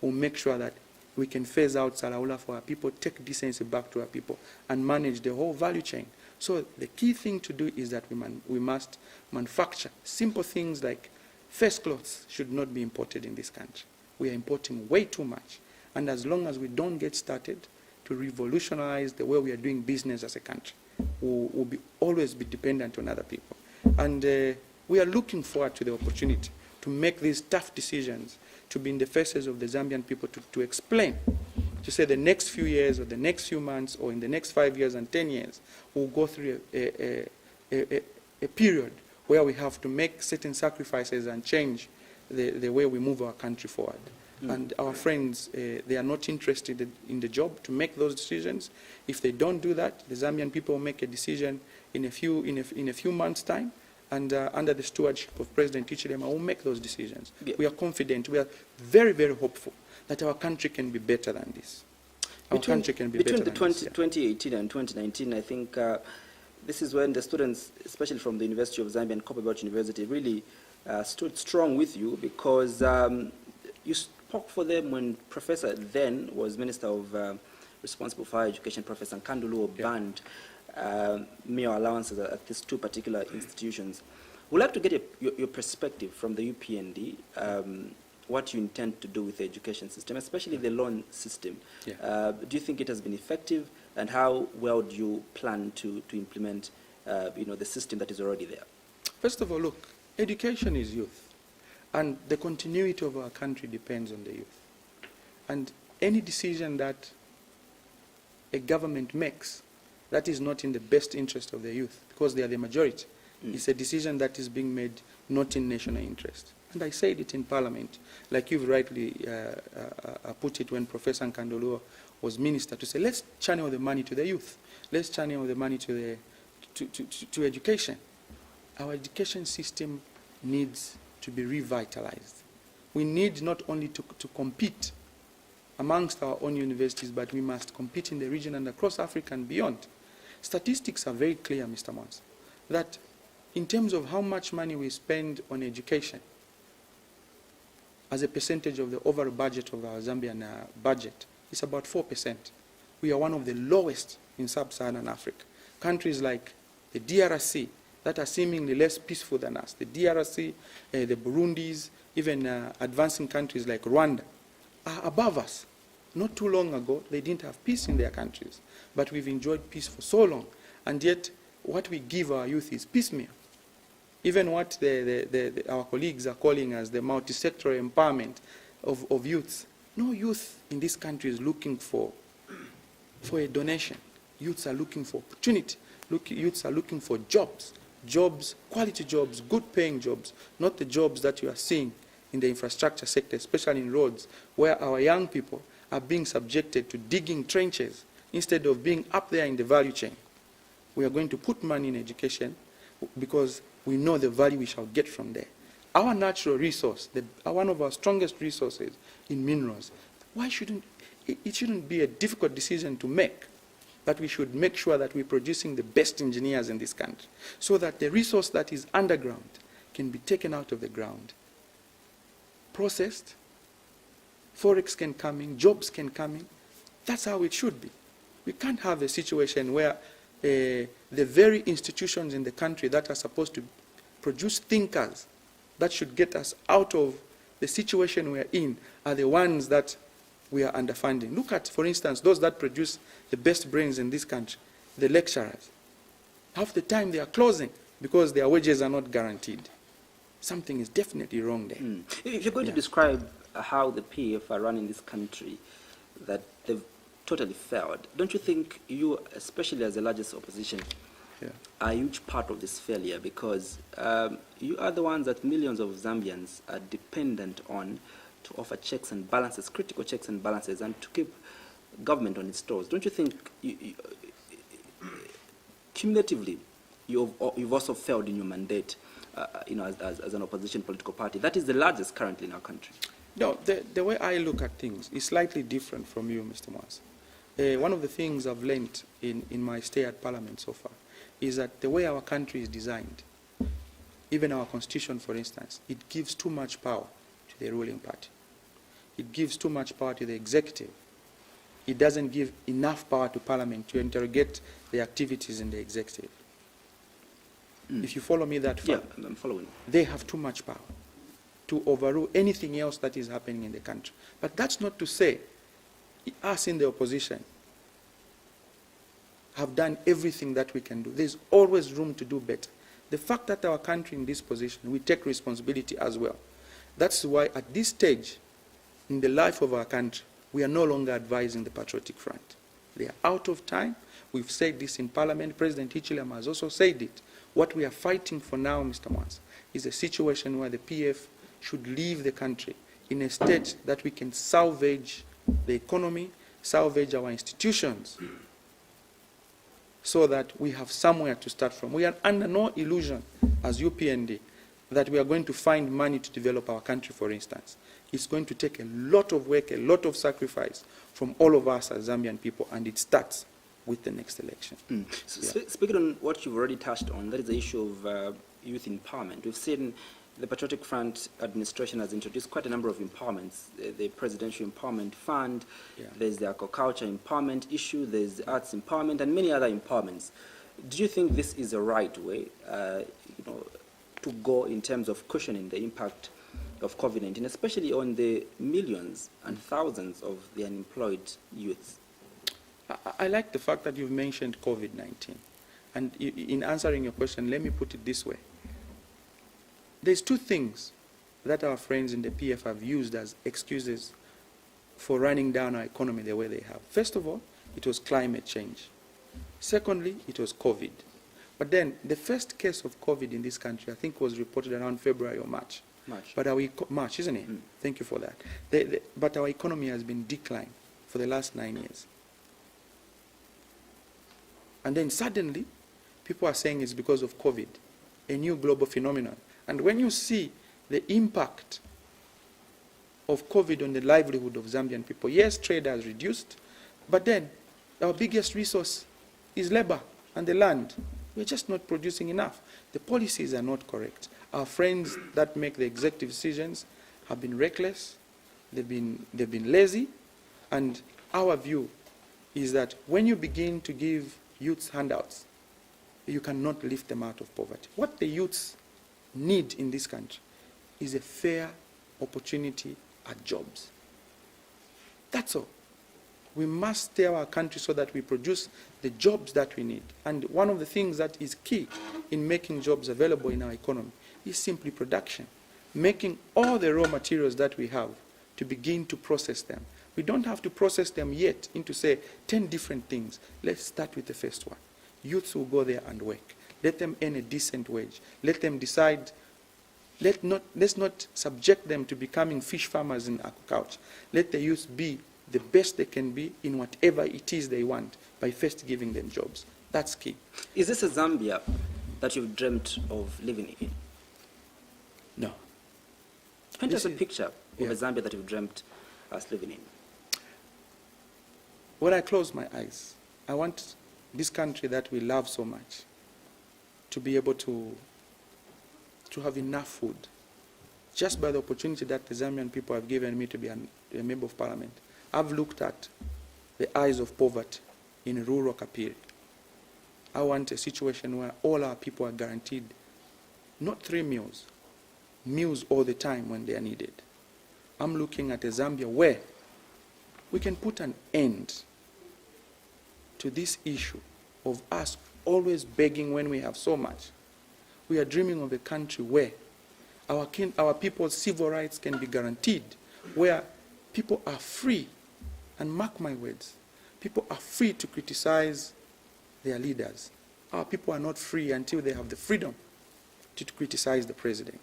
will make sure that we can phase out Salaula for our people, take decency back to our people, and manage the whole value chain. So the key thing to do is that we must manufacture. Simple things like first clothes should not be imported in this country. We are importing way too much. And as long as we don't get started to revolutionize the way we are doing business as a country, we'll always be dependent on other people. And we are looking forward to the opportunity to make these tough decisions, to be in the faces of the Zambian people, to explain, to say the next few years or the next few months or in the next 5 years and 10 years, we'll go through a period where we have to make certain sacrifices and change the way we move our country forward. And our friends, they are not interested in the job to make those decisions. If they don't do that, the Zambian people will make a decision in a few months' time, and under the stewardship of President Ichilema, will make those decisions. Yeah. We are confident, we are very, very hopeful that our country can be better than this. Between 2018 and 2019, I think this is when the students, especially from the University of Zambia and Copperbelt University, really stood strong with you, because you spoke for them when Professor then was Minister of responsible for higher education, Professor Nkanduluo, banned meal allowances at these two particular institutions. We'd like to get your perspective from the UPND, what you intend to do with the education system, especially the loan system. Yeah. Do you think it has been effective, and how well do you plan to implement the system that is already there? First of all, look, education is youth, and the continuity of our country depends on the youth. And any decision that a government makes that is not in the best interest of the youth, because they are the majority, it's a decision that is being made not in national interest. And I said it in Parliament, like you've rightly put it when Professor Nkandoluo was minister, to say, let's channel the money to the youth. Let's channel the money to education. Our education system needs to be revitalized. We need not only to compete amongst our own universities, but we must compete in the region and across Africa and beyond. Statistics are very clear, Mr. Mons, that in terms of how much money we spend on education as a percentage of the overall budget of our Zambian budget, it's about 4%. We are one of the lowest in sub-Saharan Africa. Countries like the DRC, that are seemingly less peaceful than us, the DRC, the Burundis, even advancing countries like Rwanda, are above us. Not too long ago, they didn't have peace in their countries, but we've enjoyed peace for so long, and yet what we give our youth is piecemeal. Even what our colleagues are calling as the multi-sectoral empowerment of youths. No youth in this country is looking for a donation. Youths are looking for opportunity. Youths are looking for jobs, quality jobs, good paying jobs, not the jobs that you are seeing in the infrastructure sector, especially in roads, where our young people are being subjected to digging trenches instead of being up there in the value chain. We are going to put money in education because we know the value we shall get from there. Our natural resource, one of our strongest resources in minerals, it shouldn't be a difficult decision to make, that we should make sure that we're producing the best engineers in this country, so that the resource that is underground can be taken out of the ground, processed, forex can come in, jobs can come in. That's how it should be. We can't have a situation where the very institutions in the country that are supposed to produce thinkers that should get us out of the situation we're in are the ones that we are underfunding. Look at, for instance, those that produce the best brains in this country, the lecturers. Half the time they are closing because their wages are not guaranteed. Something is definitely wrong there. If you're going to describe how the PF are running this country, that they've totally failed, don't you think you, especially as the largest opposition, are a huge part of this failure? Because you are the ones that millions of Zambians are dependent on to offer checks and balances, critical checks and balances, and to keep government on its toes. Don't you think cumulatively you've also failed in your mandate, as an opposition political party that is the largest currently in our country? No, the way I look at things is slightly different from you, Mr. Mons. One of the things I've learned in my stay at Parliament so far is that the way our country is designed, even our constitution, for instance, it gives too much power to the ruling party. It gives too much power to the executive. It doesn't give enough power to Parliament to interrogate the activities in the executive. If you follow me that far, yeah, I'm following. They have too much power to overrule anything else that is happening in the country. But that's not to say us in the opposition have done everything that we can do. There's always room to do better. The fact that our country in this position, we take responsibility as well. That's why at this stage in the life of our country, we are no longer advising the Patriotic Front. They are out of time. We've said this in Parliament. President Hichilema has also said it. What we are fighting for now, Mr. Mons, is a situation where the PF should leave the country in a state that we can salvage the economy, salvage our institutions, so that we have somewhere to start from. We are under no illusion as UPND that we are going to find money to develop our country, for instance. It's going to take a lot of work, a lot of sacrifice from all of us as Zambian people, and it starts with the next election. Speaking on what you've already touched on, that is the issue of youth empowerment. We've seen the Patriotic Front administration has introduced quite a number of empowerments. The Presidential Empowerment Fund, there's the aquaculture empowerment issue, there's the arts empowerment, and many other empowerments. Do you think this is the right way, to go in terms of cushioning the impact of COVID-19, especially on the millions and thousands of the unemployed youths? I like the fact that you've mentioned COVID-19. And in answering your question, let me put it this way. There's two things that our friends in the PF have used as excuses for running down our economy the way they have. First of all, it was climate change. Secondly, it was COVID. But then the first case of COVID in this country, I think, was reported around February or March. But March, isn't it? Thank you for that. But our economy has been declined for the last 9 years. And then suddenly, people are saying it's because of COVID, a new global phenomenon. And when you see the impact of COVID on the livelihood of Zambian people, yes, trade has reduced, but then our biggest resource is labor and the land. We're just not producing enough. The policies are not correct. Our friends that make the executive decisions have been reckless, they've been lazy, and our view is that when you begin to give youths handouts, you cannot lift them out of poverty. What the youths need in this country is a fair opportunity at jobs. That's all. We must steer our country so that we produce the jobs that we need. And one of the things that is key in making jobs available in our economy is simply production. Making all the raw materials that we have to begin to process them. We don't have to process them yet into, say, 10 different things. Let's start with the first one. Youths will go there and work. Let them earn a decent wage. Let them decide. Let's not subject them to becoming fish farmers in agriculture. Let the youth be the best they can be in whatever it is they want by first giving them jobs. That's key. Is this a Zambia that you've dreamt of living in? No. Paint us a picture of a Zambia that you've dreamt us living in. When I close my eyes, I want this country that we love so much to be able to have enough food. Just by the opportunity that the Zambian people have given me to be a member of parliament, I've looked at the eyes of poverty in rural Kapiri. I want a situation where all our people are guaranteed not 3 meals, meals all the time when they are needed. I'm looking at a Zambia where we can put an end to this issue of us always begging when we have so much. We are dreaming of a country where our people's civil rights can be guaranteed, where people are free, and mark my words, people are free to criticize their leaders. Our people are not free until they have the freedom to criticize the president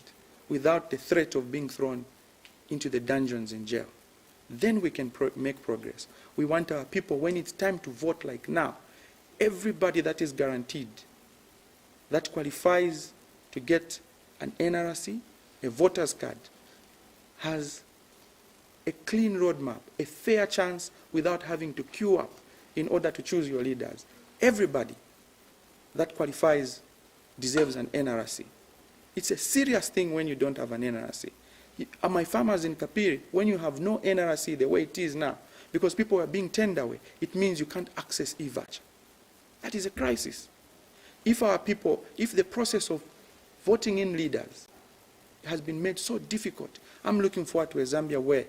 without the threat of being thrown into the dungeons in jail. Then we can make progress. We want our people, when it's time to vote like now, everybody that is guaranteed, that qualifies to get an NRC, a voter's card, has a clean roadmap, a fair chance without having to queue up in order to choose your leaders. Everybody that qualifies deserves an NRC. It's a serious thing when you don't have an NRC. My farmers in Kapiri, when you have no NRC the way it is now, because people are being turned away, it means you can't access e-voucher. That is a crisis. If our people, if the process of voting in leaders has been made so difficult, I'm looking forward to a Zambia where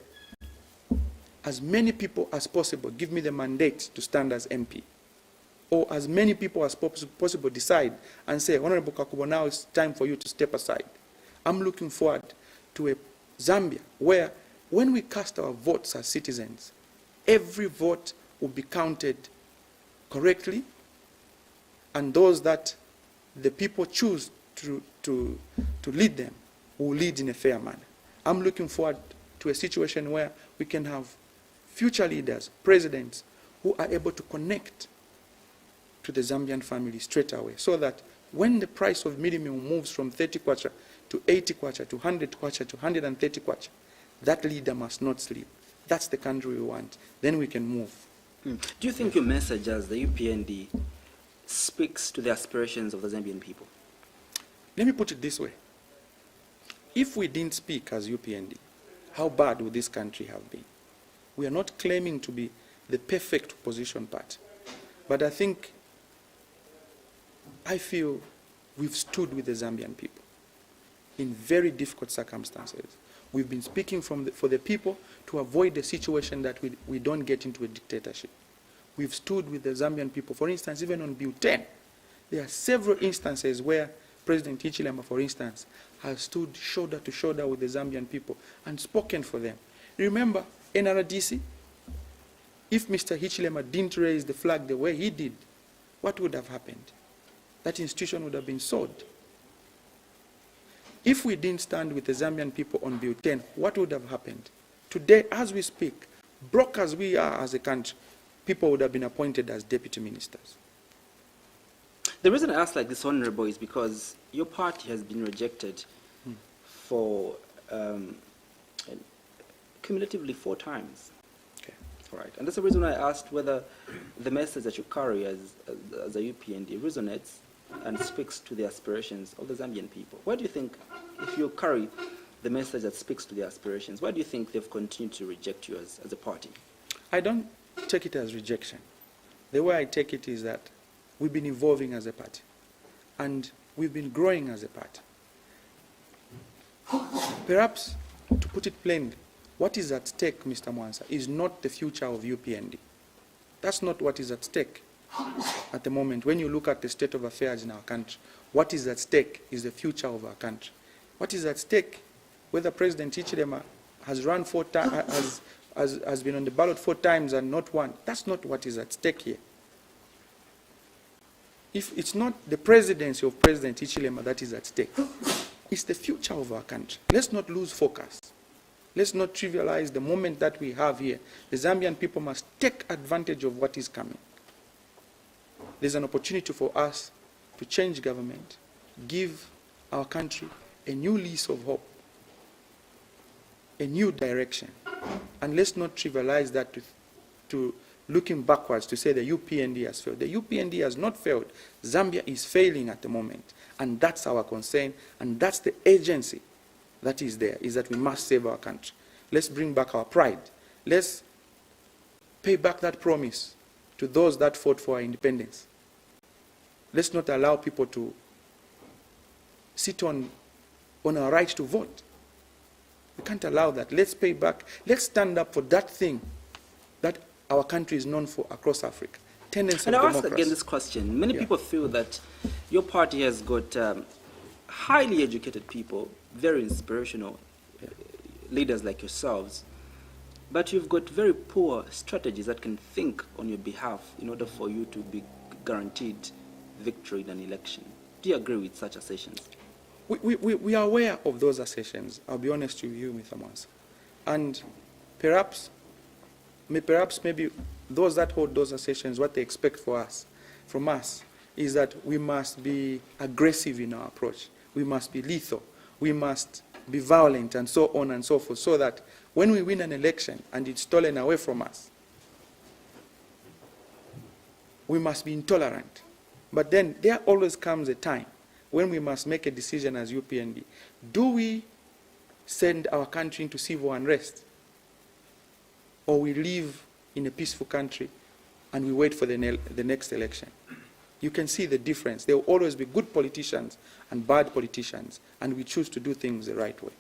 as many people as possible give me the mandate to stand as MP. Or as many people as possible decide and say, Honorable Kakubo, now it's time for you to step aside. I'm looking forward to a Zambia where when we cast our votes as citizens, every vote will be counted correctly, and those that the people choose to lead them will lead in a fair manner. I'm looking forward to a situation where we can have future leaders, presidents, who are able to connect to the Zambian family straight away, so that when the price of minimum moves from 30 kwacha to 80 kwacha to 100 kwacha to 130 kwacha, that leader must not sleep. That's the country we want. Then we can move. Do you think your message as the UPND speaks to the aspirations of the Zambian people? Let me put it this way. If we didn't speak as UPND, how bad would this country have been? We are not claiming to be the perfect opposition party. But I think I feel we've stood with the Zambian people in very difficult circumstances. We've been speaking for the people to avoid the situation that we don't get into a dictatorship. We've stood with the Zambian people. For instance, even on Bill 10, there are several instances where President Hichilema, for instance, has stood shoulder to shoulder with the Zambian people and spoken for them. Remember NRDC? If Mr. Hichilema didn't raise the flag the way he did, what would have happened? That institution would have been sold. If we didn't stand with the Zambian people on Bill 10, what would have happened? Today, as we speak, broke as we are as a country, people would have been appointed as deputy ministers. The reason I ask like this, Honorable, is because your party has been rejected for cumulatively 4 times. Okay. All right. And that's the reason I asked whether the message that you carry as a UPND resonates and speaks to the aspirations of the Zambian people. Why do you think, if you carry the message that speaks to the aspirations, why do you think they've continued to reject you as a party? I don't take it as rejection. The way I take it is that we've been evolving as a party, and we've been growing as a party. Perhaps, to put it plainly, what is at stake, Mr. Mwansa, is not the future of UPND. That's not what is at stake at the moment. When you look at the state of affairs in our country, what is at stake is the future of our country. What is at stake, whether President Hichilema has run 4 times, has been on the ballot 4 times and not won, that's not what is at stake here. If it's not the presidency of President Hichilema that is at stake, it's the future of our country. Let's not lose focus. Let's not trivialize the moment that we have here. The Zambian people must take advantage of what is coming. There's an opportunity for us to change government, give our country a new lease of hope, a new direction. And let's not trivialize that to looking backwards to say the UPND has failed. The UPND has not failed. Zambia is failing at the moment. And that's our concern, and that's the agency that is there, is that we must save our country. Let's bring back our pride. Let's pay back that promise to those that fought for our independence. Let's not allow people to sit on our right to vote. We can't allow that. Let's pay back. Let's stand up for that thing that our country is known for across Africa. Tenets of democracy. And I'll ask again this question. Many people feel that your party has got highly educated people, very inspirational leaders like yourselves, but you've got very poor strategies that can think on your behalf in order for you to be guaranteed victory in an election. Do you agree with such assertions? We are aware of those assertions, I'll be honest with you, Mr. Mwansa. And perhaps maybe those that hold those assertions, what they expect from us, is that we must be aggressive in our approach. We must be lethal. We must be violent and so on and so forth, so that when we win an election and it's stolen away from us, we must be intolerant. But then there always comes a time when we must make a decision as UPND. Do we send our country into civil unrest, or we live in a peaceful country and we wait for the next election? You can see the difference. There will always be good politicians and bad politicians, and we choose to do things the right way.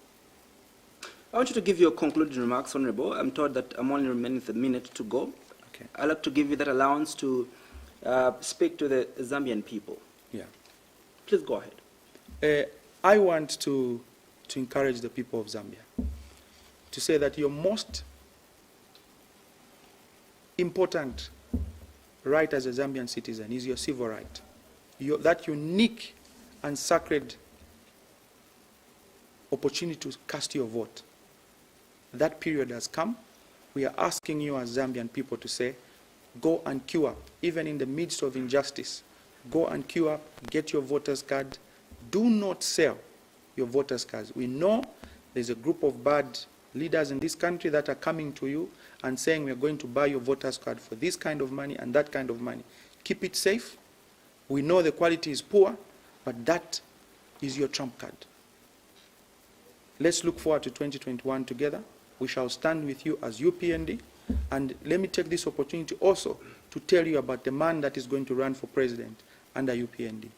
I want you to give your concluding remarks, Honorable. I'm told that I'm only remaining with a minute to go. Okay. I'd like to give you that allowance to speak to the Zambian people. Yeah. Please go ahead. I want to encourage the people of Zambia to say that your most important right as a Zambian citizen is your civil right. That unique and sacred opportunity to cast your vote. That period has come. We are asking you as Zambian people to say, go and queue up, even in the midst of injustice. Go and queue up, get your voter's card. Do not sell your voter's cards. We know there's a group of bad leaders in this country that are coming to you and saying, we're going to buy your voter's card for this kind of money and that kind of money. Keep it safe. We know the quality is poor, but that is your trump card. Let's look forward to 2021 together. We shall stand with you as UPND. And let me take this opportunity also to tell you about the man that is going to run for president under UPND.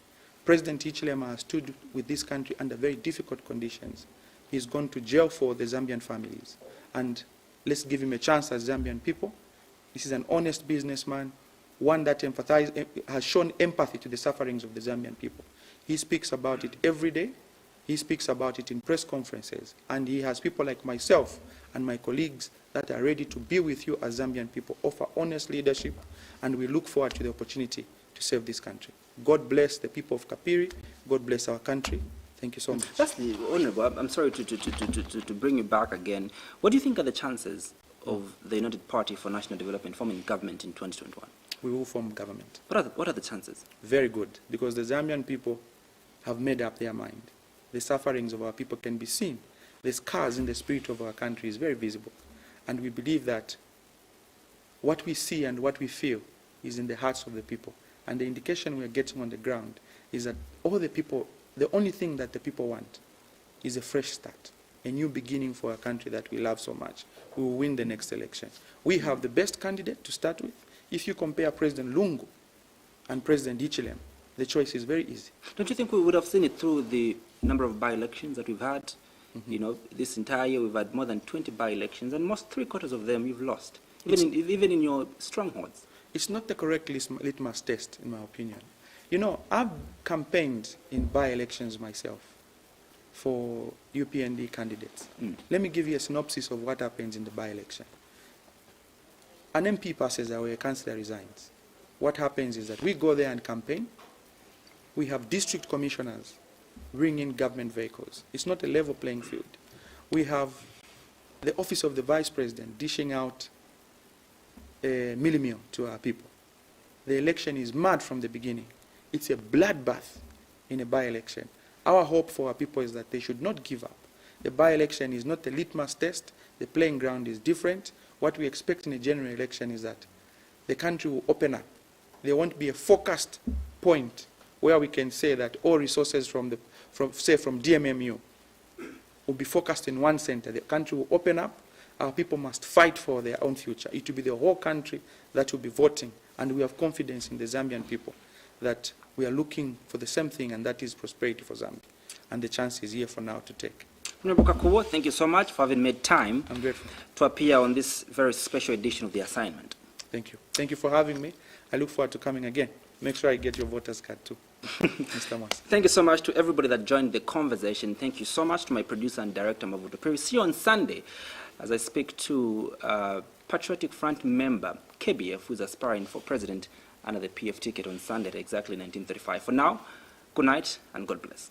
President Hichilema has stood with this country under very difficult conditions. He's gone to jail for the Zambian families. And let's give him a chance as Zambian people. This is an honest businessman, one that has shown empathy to the sufferings of the Zambian people. He speaks about it every day. He speaks about it in press conferences. And he has people like myself and my colleagues that are ready to be with you as Zambian people, offer honest leadership, and we look forward to the opportunity to save this country. God bless the people of Kapiri. God bless our country. Thank you so much. That's the Honorable. I'm sorry to bring you back again. What do you think are the chances of the United Party for National Development forming government in 2021? We will form government. What are the chances? Very good, because the Zambian people have made up their mind. The sufferings of our people can be seen. The scars in the spirit of our country is very visible. And we believe that what we see and what we feel is in the hearts of the people. And the indication we are getting on the ground is that all the people, the only thing that the people want is a fresh start, a new beginning for a country that we love so much. We will win the next election. We have the best candidate to start with. If you compare President Lungu and President Hichilema, the choice is very easy. Don't you think we would have seen it through the number of by-elections that we've had? You know, this entire year we've had more than 20 by-elections, and most three-quarters of them you've lost, even in your strongholds. It's not the correct litmus test, in my opinion. You know, I've campaigned in by-elections myself for UPND candidates. Let me give you a synopsis of what happens in the by-election. An MP passes away, a councillor resigns. What happens is that we go there and campaign. We have district commissioners bring in government vehicles. It's not a level playing field. We have the office of the vice president dishing out a meal to our people. The election is mad from the beginning. It's a bloodbath in a by-election. Our hope for our people is that they should not give up. The by-election is not a litmus test. The playing ground is different. What we expect in a general election is that the country will open up. There won't be a focused point where we can say that all resources from DMMU will be focused in one center. The country will open up. Our people must fight for their own future. It will be the whole country that will be voting, and we have confidence in the Zambian people that we are looking for the same thing, and that is prosperity for Zambia. And the chance is here for now to take. Honorable Kakubo, thank you so much for having made time I'm grateful. to appear on this very special edition of The Assignment. Thank you. Thank you for having me. I look forward to coming again. Make sure I get your voter's card too, Mr. Moss. Thank you so much to everybody that joined the conversation. Thank you so much to my producer and director, Mavuto Perry. See you on Sunday as I speak to Patriotic Front member, KBF, who's aspiring for president under the PF ticket on Sunday at exactly 1935. For now, good night and God bless.